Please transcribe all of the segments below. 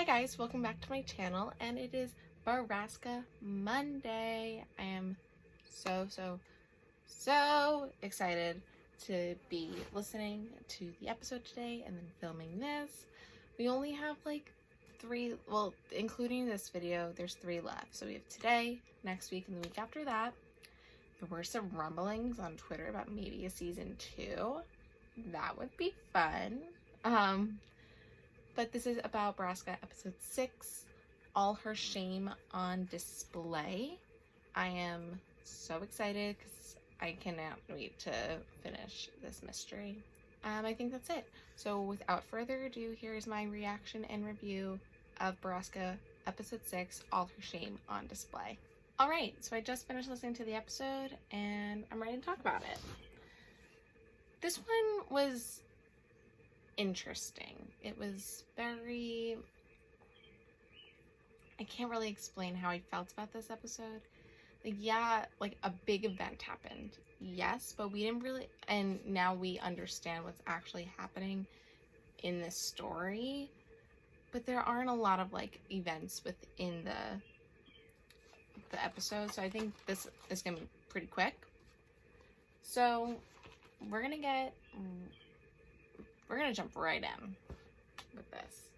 guys, welcome back to my channel, and it is Borrasca Monday. I am so excited to be listening to the episode today and then filming this. We only have like 3, well, including this video, there's 3 left. So we have today, next week, and the week after that. There were some rumblings on Twitter about maybe a season 2. That would be fun. But this is about Borrasca episode 6, All Her Shame on Display. I am so excited because I cannot wait to finish this mystery. I think that's it. So without further ado, here's my reaction and review of Borrasca episode 6, All Her Shame on Display. Alright, so I just finished listening to the episode and I'm ready to talk about it. This one was interesting. It was very... I can't really explain how I felt about this episode. Like, yeah, like a big event happened. Yes, but we didn't really... And now we understand what's actually happening in this story. But there aren't a lot of, like, events within the episode. So I think this is going to be pretty quick. So we're going to jump right in with this.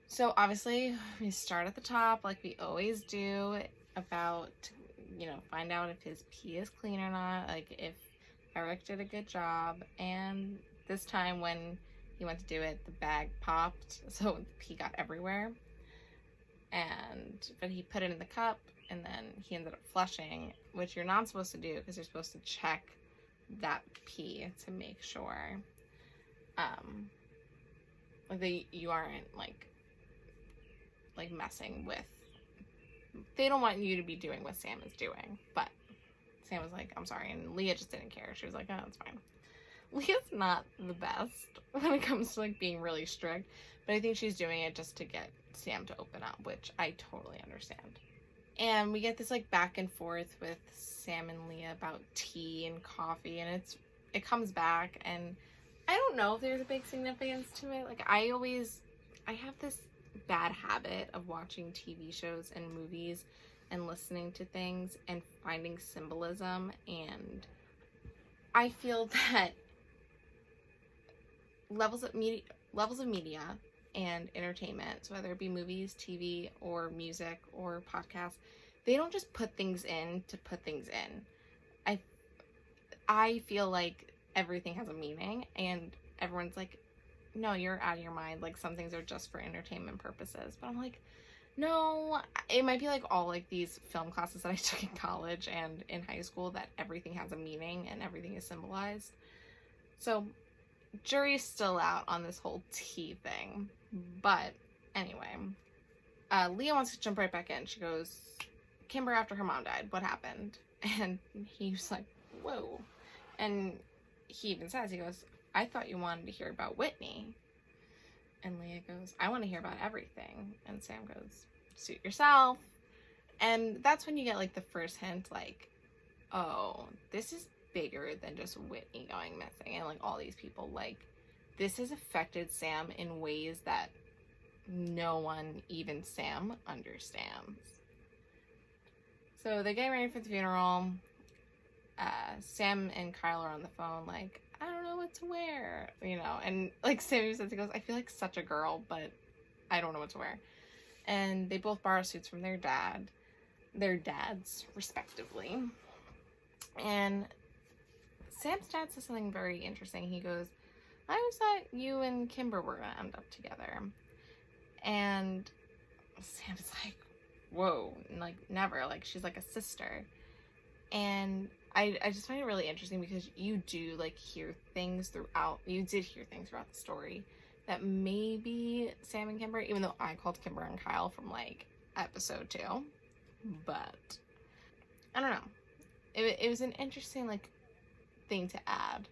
So obviously we start at the top like we always do about, find out if his pee is clean or not, like if Eric did a good job. And this time when he went to do it, the bag popped, so the pee got everywhere. But he put it in the cup and then he ended up flushing, which you're not supposed to do because you're supposed to check that pee to make sure you aren't like messing with, they don't want you to be doing what Sam is doing. But Sam was like, I'm sorry, and Leah just didn't care. She was like, oh, it's fine. Leah's not the best when it comes to like being really strict, but I think she's doing it just to get Sam to open up, which I totally understand. And we get this like back and forth with Sam and Leah about tea and coffee, and it comes back, and I don't know if there's a big significance to it. Like I have this bad habit of watching TV shows and movies and listening to things and finding symbolism, and I feel that levels of media and entertainment, so whether it be movies, TV, or music, or podcasts, they don't just put things in to put things in. I feel like everything has a meaning, and everyone's like, no, you're out of your mind, like some things are just for entertainment purposes. But I'm like, no, it might be like all like these film classes that I took in college and in high school, that everything has a meaning and everything is symbolized. So jury's still out on this whole tea thing. But anyway, Leah wants to jump right back in. She goes, Kimber, after her mom died, what happened? And he was like, whoa. And he even says, he goes, I thought you wanted to hear about Whitney. And Leah goes, I want to hear about everything. And Sam goes, suit yourself. And that's when you get like the first hint, like, oh, this is bigger than just Whitney going missing and like all these people. Like, this has affected Sam in ways that no one, even Sam, understands. So they're getting ready for the funeral. Sam and Kyle are on the phone like, I don't know what to wear, and like Sammy says, he goes, I feel like such a girl, but I don't know what to wear. And they both borrow suits from their dads, respectively. And Sam's dad says something very interesting. He goes, I always thought you and Kimber were gonna end up together. And Sam's like, whoa, like never, like she's like a sister. And I just find it really interesting because you do like you did hear things throughout the story that maybe Sam and Kimber, even though I called Kimber and Kyle from like episode 2, but I don't know. It was an interesting like thing to add.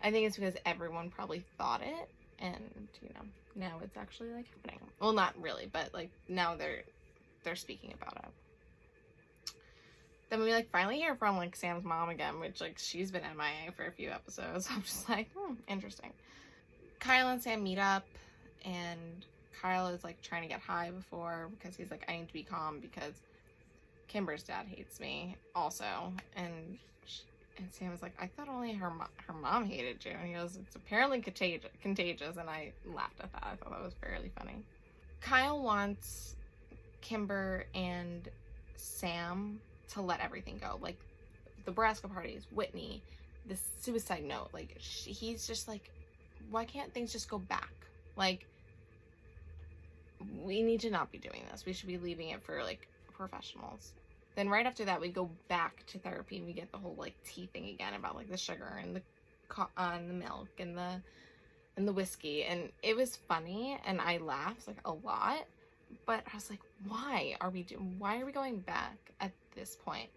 I think it's because everyone probably thought it, and now it's actually like happening. Well, not really, but like now they're speaking about it. Then we like finally hear from like Sam's mom again, which like she's been MIA for a few episodes. I'm just like, interesting. Kyle and Sam meet up, and Kyle is like trying to get high before, because he's like, I need to be calm because Kimber's dad hates me also. And Sam was like, I thought only her mom hated you. And he goes, it's apparently contagious. And I laughed at that. I thought that was fairly funny. Kyle wants Kimber and Sam to let everything go. Like, the Borrasca parties, Whitney, the suicide note. Like, he's just like, why can't things just go back? Like, we need to not be doing this. We should be leaving it for, like, professionals. Then right after that, we go back to therapy and we get the whole, like, tea thing again about, like, the sugar and the milk and the whiskey. And it was funny and I laughed, like, a lot. But I was like, why are we going back at this point?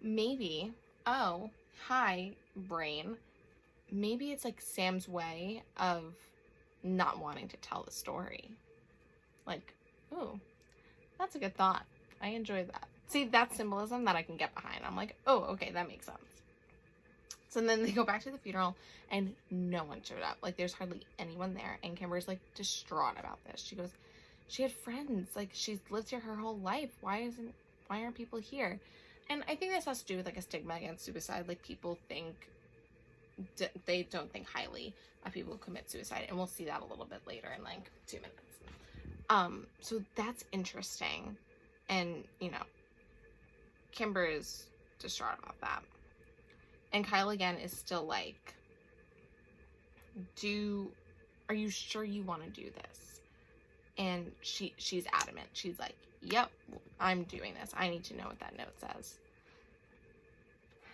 Maybe, oh, hi, brain. Maybe it's, like, Sam's way of not wanting to tell the story. Like, ooh, that's a good thought. I enjoy that. See, that's symbolism that I can get behind. I'm like, oh, okay, that makes sense. So then they go back to the funeral and no one showed up. Like, there's hardly anyone there. And Kimber's, like, distraught about this. She goes, she had friends. Like, she's lived here her whole life. Why aren't people here? And I think this has to do with, like, a stigma against suicide. Like, people think, they don't think highly of people who commit suicide. And we'll see that a little bit later in, like, 2 minutes. So that's interesting. And, you know, Kimber is distraught about that. And Kyle again is still like, are you sure you want to do this? And she's adamant. She's like, yep, I'm doing this. I need to know what that note says.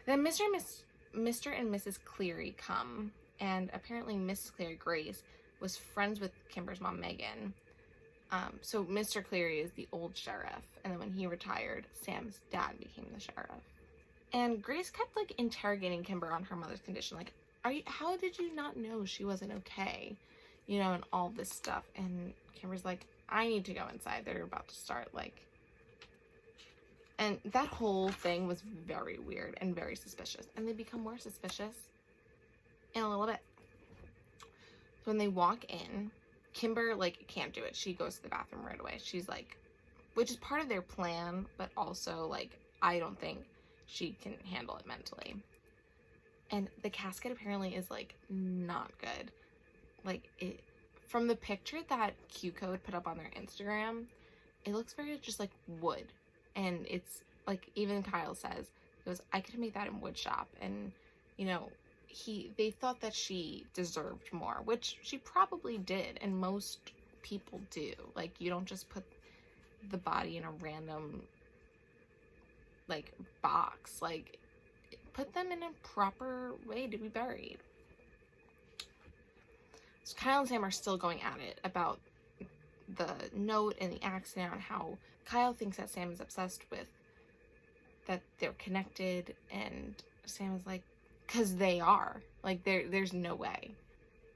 Then Mr. and Mrs. Cleary come, and apparently Mrs. Cleary, Grace, was friends with Kimber's mom, Megan. So Mr. Cleary is the old sheriff, and then when he retired, Sam's dad became the sheriff. And Grace kept, like, interrogating Kimber on her mother's condition, like, how did you not know she wasn't okay? You know, and all this stuff. And Kimber's like, I need to go inside. They're about to start, like... And that whole thing was very weird and very suspicious. And they become more suspicious in a little bit. So when they walk in, Kimber, like, can't do it. She goes to the bathroom right away. She's like, which is part of their plan, but also, like, I don't think she can handle it mentally. And the casket apparently is, like, not good. Like, it, from the picture that Q Code put up on their Instagram, it looks very just like wood. And it's, like, even Kyle says, he goes, I could make that in wood shop. And, you know, they thought that she deserved more, which she probably did, and most people do. Like, you don't just put the body in a random, like, box. Like, put them in a proper way to be buried. So Kyle and Sam are still going at it about the note and the accident, and how Kyle thinks that Sam is obsessed with that they're connected, and Sam is like, because they are. Like, there's no way.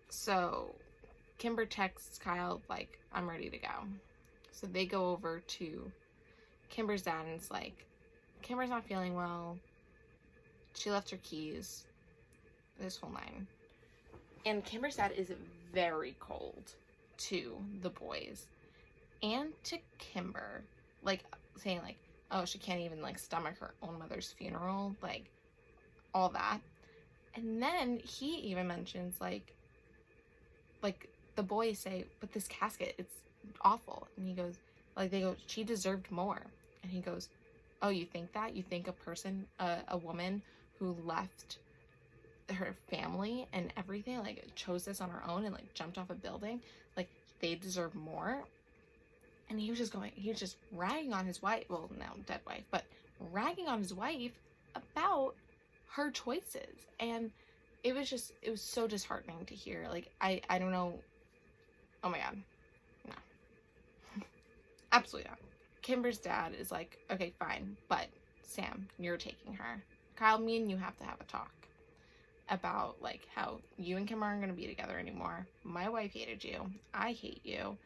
So Kimber texts Kyle, like, I'm ready to go. So they go over to Kimber's dad, and it's like, Kimber's not feeling well. She left her keys. This whole nine. And Kimber's dad is very cold to the boys and to Kimber. Like, saying, like, oh, she can't even, like, stomach her own mother's funeral. Like, all that. And then he even mentions, like, the boys say, but this casket, it's awful. And he goes, like, they go, she deserved more. And he goes, oh, you think that? You think a woman who left her family and everything, like, chose this on her own and, like, jumped off a building, like, they deserve more? And he was just ragging on his wife, well, now dead wife, but ragging on his wife about her choices. And it was so disheartening to hear. Like, I don't know. Oh my god. No. Absolutely not. Kimber's dad is like, okay, fine, but Sam, you're taking her. Kyle, me and you have to have a talk about, like, how you and Kimber aren't going to be together anymore. My wife hated you. I hate you.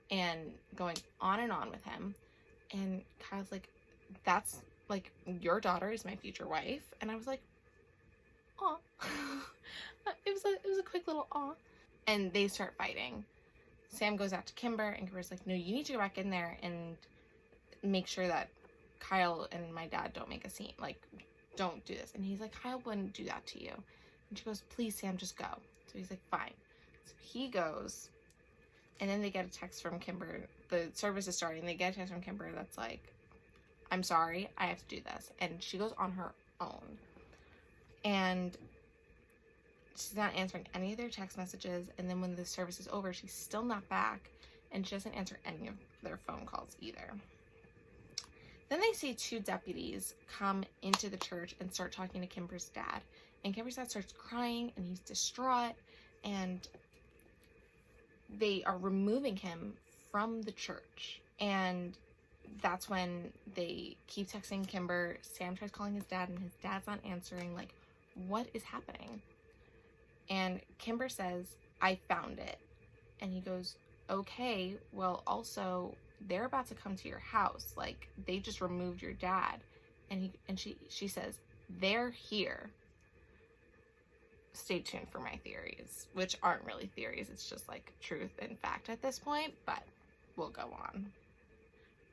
And going on and on with him. And Kyle's like, that's, like, your daughter is my future wife. And I was like, aw. It was a quick little aw. And they start fighting. Sam goes out to Kimber, and Kimber's like, no, you need to go back in there and make sure that Kyle and my dad don't make a scene. Like, don't do this. And he's like, Kyle wouldn't do that to you. And she goes, please, Sam, just go. So he's like, fine. So he goes, and then they get a text from Kimber. The service is starting. They get a text from Kimber that's like, I'm sorry, I have to do this. And she goes on her own. And she's not answering any of their text messages. And then when the service is over, she's still not back. And she doesn't answer any of their phone calls either. Then they see 2 deputies come into the church and start talking to Kimber's dad. And Kimber's dad starts crying, and he's distraught. And they are removing him from the church. And that's when they keep texting Kimber. Sam tries calling his dad, and his dad's not answering. Like, what is happening? And Kimber says, I found it. And he goes, okay, well, also, they're about to come to your house. Like, they just removed your dad. And she says, they're here. Stay tuned for my theories, which aren't really theories. It's just like truth and fact at this point, but we'll go on.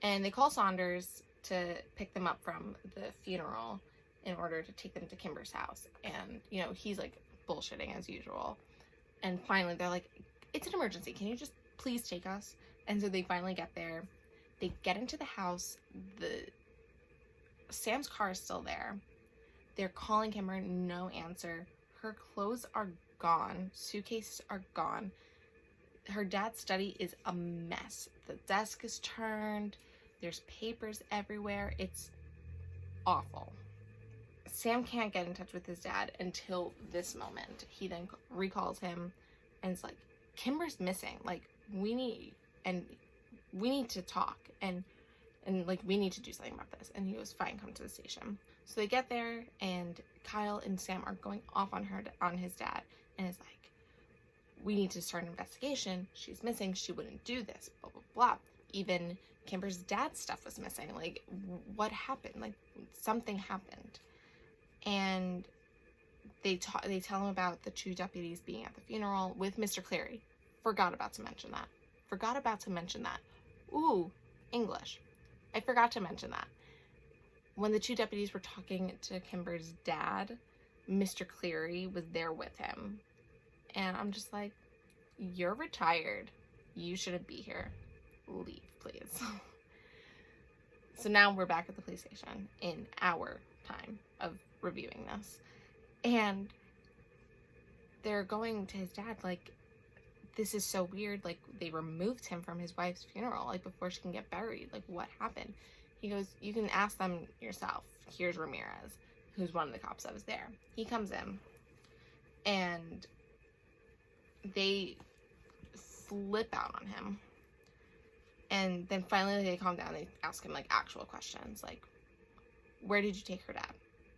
And they call Saunders to pick them up from the funeral in order to take them to Kimber's house. And, you know, he's like bullshitting as usual. And finally they're like, it's an emergency. Can you just please take us? And so they finally get there. They get into the house. Sam's car is still there. They're calling Kimber, no answer. Her clothes are gone. Suitcases are gone. Her dad's study is a mess. The desk is turned. There's papers everywhere. It's awful. Sam can't get in touch with his dad until this moment. He then recalls him and is like, Kimber's missing. Like, we need to talk and like, we need to do something about this. And he goes, fine, come to the station. So they get there, and Kyle and Sam are going off on his dad, and is like, we need to start an investigation. She's missing. She wouldn't do this, blah, blah, blah. Even Kimber's dad's stuff was missing. Like, what happened? Like, something happened. And they tell him about the 2 deputies being at the funeral with Mr. Cleary. Forgot about to mention that. Ooh, English. I forgot to mention that. When the 2 deputies were talking to Kimber's dad, Mr. Cleary was there with him. And I'm just like, you're retired. You shouldn't be here. Leave, please. So now we're back at the police station in our time of reviewing this. And they're going to his dad like, this is so weird. Like, they removed him from his wife's funeral, like, before she can get buried. Like, what happened? He goes, you can ask them yourself. Here's Ramirez, who's one of the cops that was there. He comes in, and they flip out on him. And then finally they calm down. They ask him, like, actual questions. Like, where did you take her dad?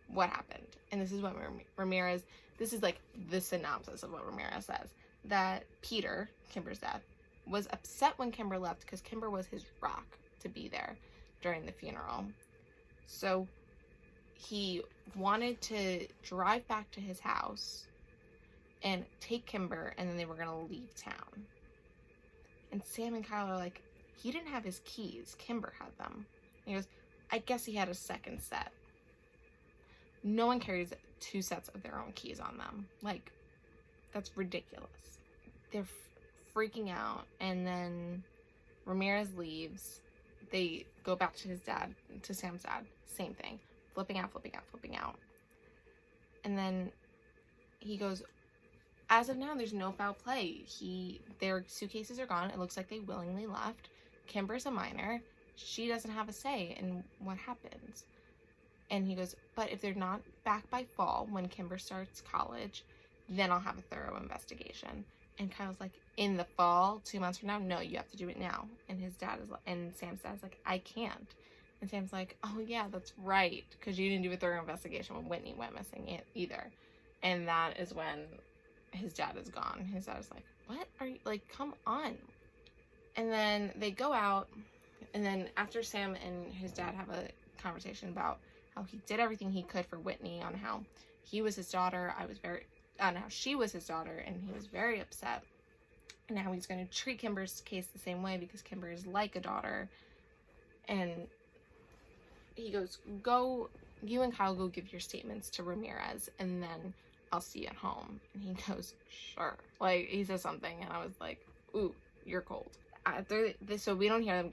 What happened? And this is what Ramirez, this is, like, the synopsis of what Ramirez says. That Peter, Kimber's dad, was upset when Kimber left because Kimber was his rock to be there during the funeral. So he wanted to drive back to his house and take Kimber, and then they were going to leave town. And Sam and Kyle are like, he didn't have his keys. Kimber had them. And he goes, I guess he had a second set. No one carries 2 sets of their own keys on them. Like, that's ridiculous. They're freaking out, and then Ramirez leaves. They go back to his dad, to Sam's dad. Same thing. Flipping out. And then he goes, as of now, there's no foul play. Their suitcases are gone. It looks like they willingly left. Kimber's a minor. She doesn't have a say in what happens. And he goes, but if they're not back by fall, when Kimber starts college, then I'll have a thorough investigation. And Kyle's like, in the fall, 2 months from now? No, you have to do it now. And Sam's dad's like, I can't. And Sam's like, oh yeah, that's right, because you didn't do a thorough investigation when Whitney went missing either. And that is when his dad is gone. His dad is like, what are you, like, come on. And then they go out, and then after Sam and his dad have a conversation about how he did everything he could for Whitney, on how he was his daughter, on how she was his daughter, and he was very upset. And now he's going to treat Kimber's case the same way because Kimber is like a daughter. And he goes, go, you and Kyle go give your statements to Ramirez, and then I'll see you at home. And he goes, sure. Like, he says something, and I was like, ooh, you're cold. So we don't hear them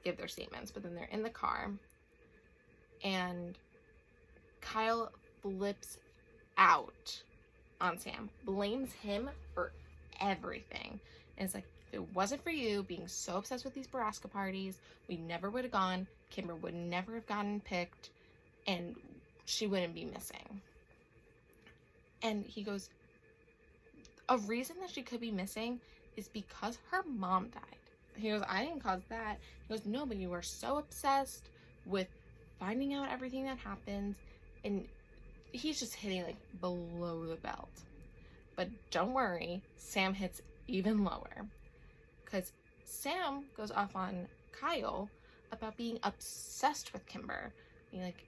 give their statements, but then they're in the car, and Kyle flips out on Sam, blames him for everything. And it's like, if it wasn't for you being so obsessed with these Borrasca parties, we never would have gone. Kimber would never have gotten picked, and she wouldn't be missing. And he goes, a reason that she could be missing is because her mom died. He goes, I didn't cause that. He goes, no, but you were so obsessed with finding out everything that happens, and he's just hitting like below the belt. But don't worry, Sam hits even lower, because Sam goes off on Kyle about being obsessed with Kimber. Being like,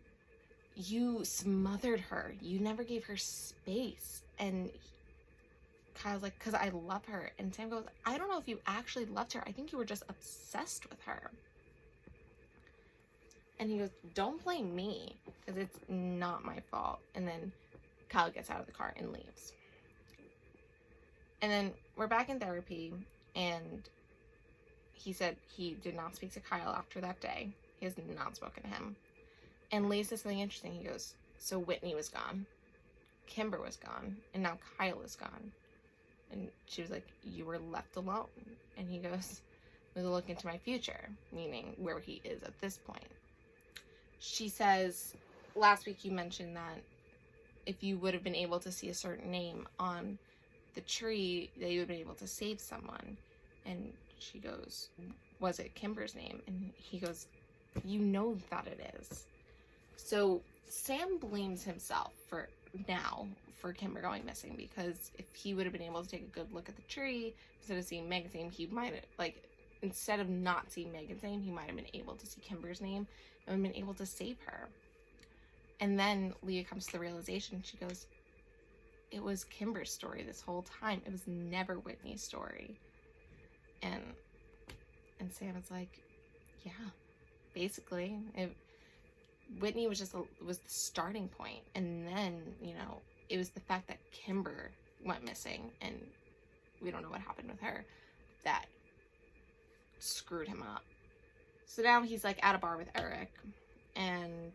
you smothered her, you never gave her space. And Kyle's like, because I love her. And Sam goes, I don't know if you actually loved her, I think you were just obsessed with her. And he goes, don't blame me, because it's not my fault. And then Kyle gets out of the car and leaves. And then we're back in therapy, and he said he did not speak to Kyle after that day. He has not spoken to him. And Lee says something interesting. He goes, so Whitney was gone, Kimber was gone, and now Kyle is gone. And she was like, you were left alone. And he goes, with a look into my future, meaning where he is at this point. She says, last week you mentioned that if you would have been able to see a certain name on the tree, that you would have been able to save someone. And she goes, was it Kimber's name? And he goes, you know that it is. So Sam blames himself for Kimber going missing, because if he would have been able to take a good look at the tree instead of seeing Megan's name, he might have, like, instead of not seeing Megan's name, he might have been able to see Kimber's name and been able to save her. And then Leah comes to the realization. She goes, it was Kimber's story this whole time. It was never Whitney's story. And Sam is like, yeah, basically, Whitney was just was the starting point, and then, you know, it was the fact that Kimber went missing and we don't know what happened with her that screwed him up. So now he's like at a bar with Eric, and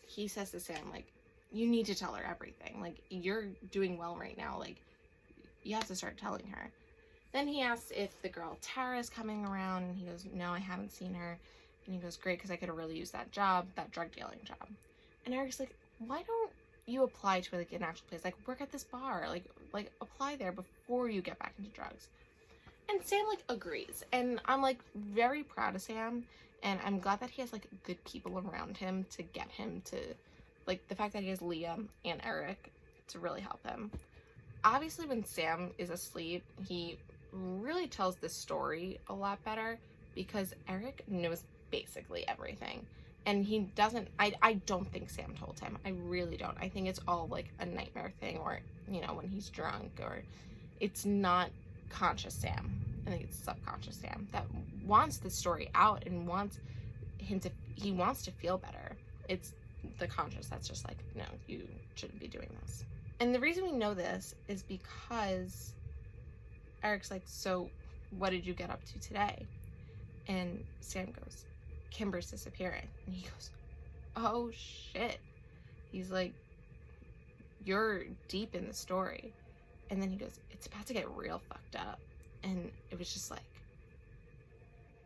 he says to Sam, like, you need to tell her everything. Like, you're doing well right now. Like, you have to start telling her. Then he asks if the girl Tara is coming around, and he goes, no, I haven't seen her. And he goes, great, because I could have really used that job, that drug dealing job. And Eric's like, why don't you apply to, like, an actual place? Like, work at this bar. Like apply there before you get back into drugs. And Sam, like, agrees. And I'm, like, very proud of Sam. And I'm glad that he has, like, good people around him to get him to, like, the fact that he has Leah and Eric to really help him. Obviously, when Sam is asleep, he really tells the story a lot better, because Eric knows basically everything. And he doesn't, I don't think Sam told him. I really don't. I think it's all, like, a nightmare thing, or, you know, when he's drunk, or it's not conscious Sam. I think it's subconscious Sam that wants the story out and wants him to, he wants to feel better. It's the conscious that's just like, no, you shouldn't be doing this. And the reason we know this is because Eric's like, so what did you get up to today? And Sam goes, Kimber's disappearing. And he goes, oh shit. He's like, you're deep in the story. And then he goes, it's about to get real fucked up. And it was just like,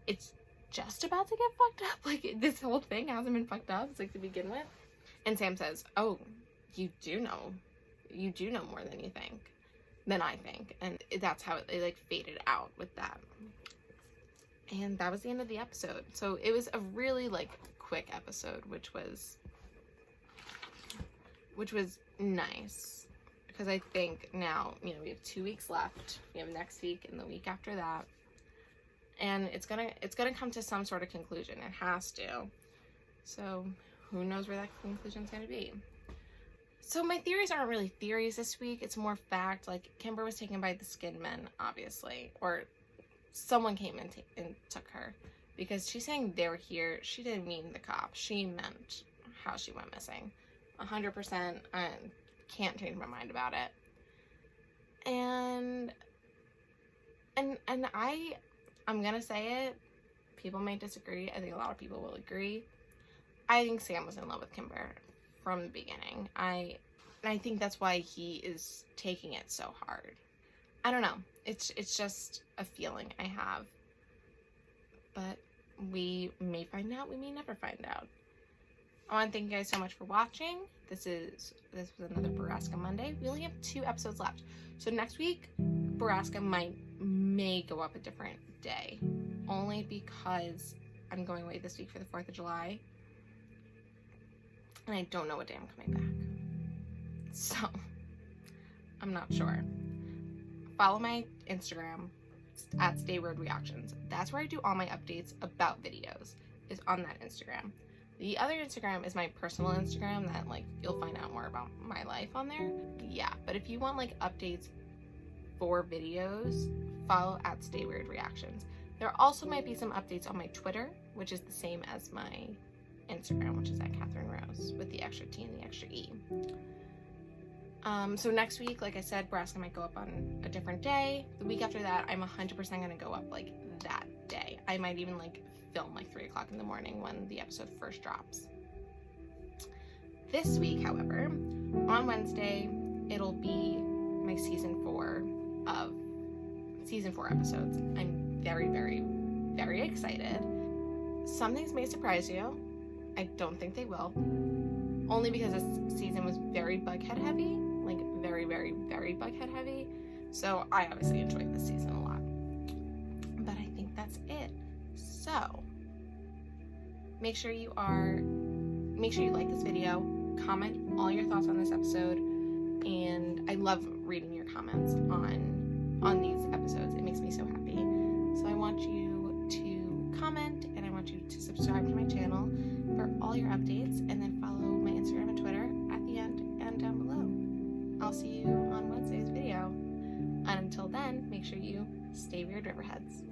it's just about to get fucked up? Like, this whole thing hasn't been fucked up, it's like, to begin with. And Sam says, oh, you do know more than you think, than I think. And that's how it like faded out with that. And that was the end of the episode. So it was a really, like, quick episode, which was nice. Because I think now, you know, we have 2 weeks left. We have next week and the week after that. And it's gonna come to some sort of conclusion. It has to. So who knows where that conclusion's gonna be. So my theories aren't really theories this week. It's more fact. Like, Kimber was taken by the skin men, obviously. Or someone came and took her. Because she's saying they were here. She didn't mean the cops. She meant how she went missing. 100%. I can't change my mind about it. And I'm gonna say it. People may disagree. I think a lot of people will agree. I think Sam was in love with Kimber from the beginning. I think that's why he is taking it so hard. I don't know. It's just a feeling I have. But we may find out. We may never find out. I want to thank you guys so much for watching. This was another Borrasca Monday. We only have 2 episodes left. So next week, Borrasca may go up a different day. Only because I'm going away this week for the 4th of July. And I don't know what day I'm coming back. So, I'm not sure. Follow my Instagram at StayWeirdReactions. That's where I do all my updates about videos. Is on that Instagram. The other Instagram is my personal Instagram that, like, you'll find out more about my life on there. Yeah, but if you want, like, updates for videos, follow at StayWeirdReactions. There also might be some updates on my Twitter, which is the same as my Instagram, which is at Catherine Rose, with the extra T and the extra E. So next week, like I said, Borrasca might go up on a different day. The week after that, I'm 100% going to go up, like, that day. I might even, like, film, like, 3 o'clock in the morning when the episode first drops. This week, however, on Wednesday, it'll be my season 4 episodes. I'm very, very, very excited. Some things may surprise you. I don't think they will. Only because this season was very Bughead heavy. Like, very, very, very Bughead heavy. So, I obviously enjoyed this season a lot. But I think that's it. So, make sure you like this video, comment all your thoughts on this episode, and I love reading your comments on these episodes. It makes me so happy. So I want you to comment, and I want you to subscribe to my channel for all your updates, and then follow my Instagram and Twitter at the end and down below. I'll see you on Wednesday's video. And until then, make sure you stay weird, Riverheads.